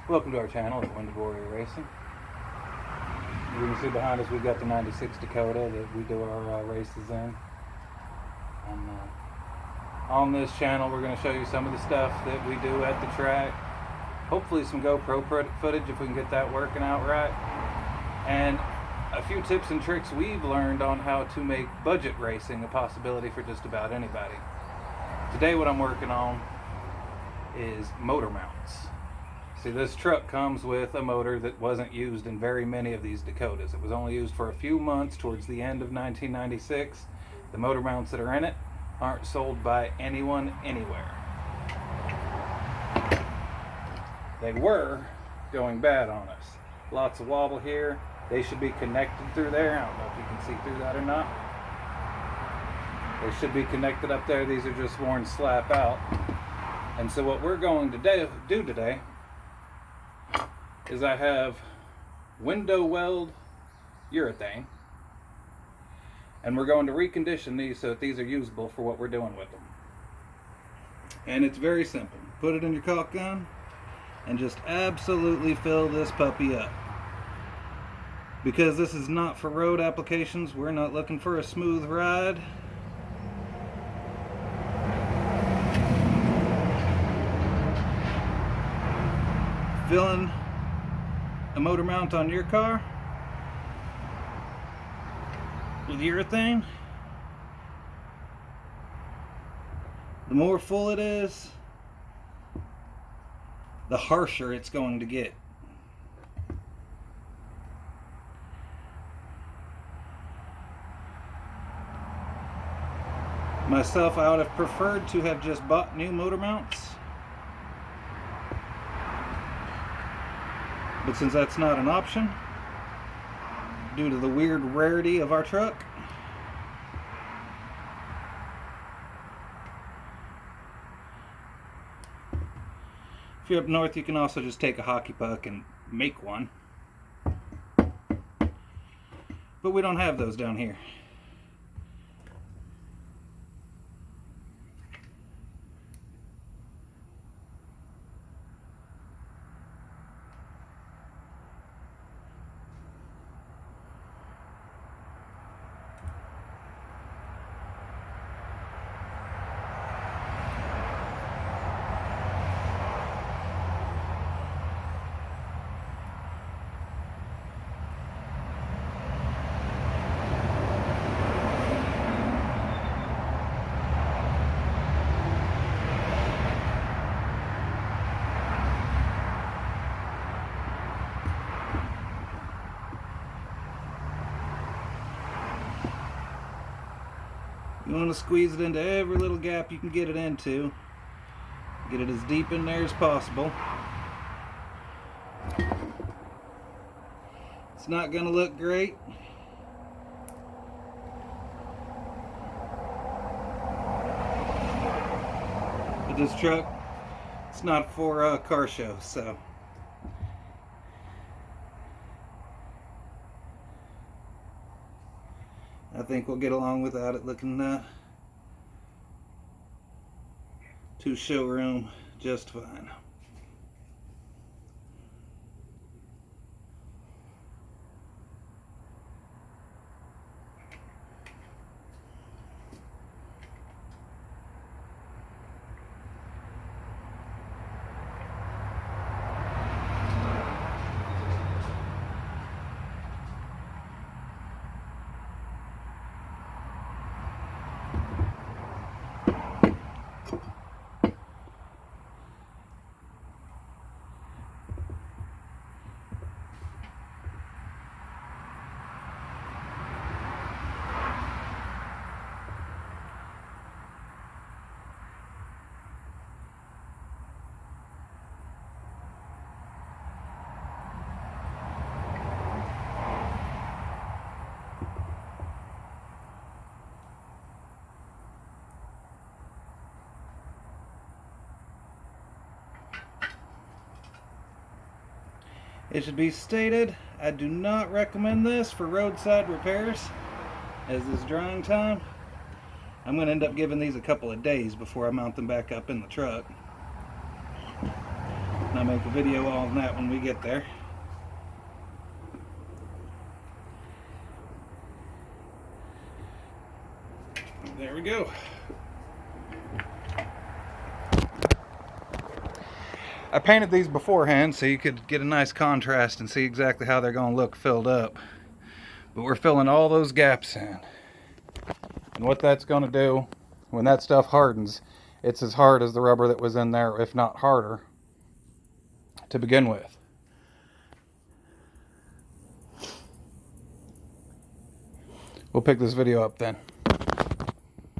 Welcome to our channel at Wounded Warrior Racing. You can see behind us we've got the 96 Dakota that we do our races in. And on this channel we're going to show you some of the stuff that we do at the track. Hopefully some GoPro footage if we can get that working out right. And a few tips and tricks we've learned on how to make budget racing a possibility for just about anybody. Today what I'm working on is motor mounts. See, this truck comes with a motor that wasn't used in very many of these Dakotas. It was only used for a few months towards the end of 1996. The motor mounts that are in it aren't sold by anyone anywhere. They were going bad on us. Lots of wobble here. They should be connected through there. I don't know if you can see through that or not. They should be connected up there. These are just worn slap out. And so what we're going to do today is I have window weld urethane, and we're going to recondition these so that these are usable for what we're doing with them. And it's very simple. Put it in your caulk gun and just absolutely fill this puppy up. Because this is not for road applications, we're not looking for a smooth ride. Filling a motor mount on your car with urethane, the more full it is, the harsher it's going to get. Myself, I would have preferred to have just bought new motor mounts. But since that's not an option, due to the weird rarity of our truck, if you're up north, you can also just take a hockey puck and make one. But we don't have those down here. You want to squeeze it into every little gap you can get it into. Get it as deep in there as possible. It's not going to look great. But this truck, it's not for a car show, so. I think we'll get along without it looking to showroom just fine. It should be stated, I do not recommend this for roadside repairs, as it's drying time. I'm going to end up giving these a couple of days before I mount them back up in the truck. And I'll make a video on that when we get there. There we go. I painted these beforehand so you could get a nice contrast and see exactly how they're going to look filled up. But we're filling all those gaps in. And what that's going to do, when that stuff hardens, it's as hard as the rubber that was in there, if not harder, to begin with. We'll pick this video up then.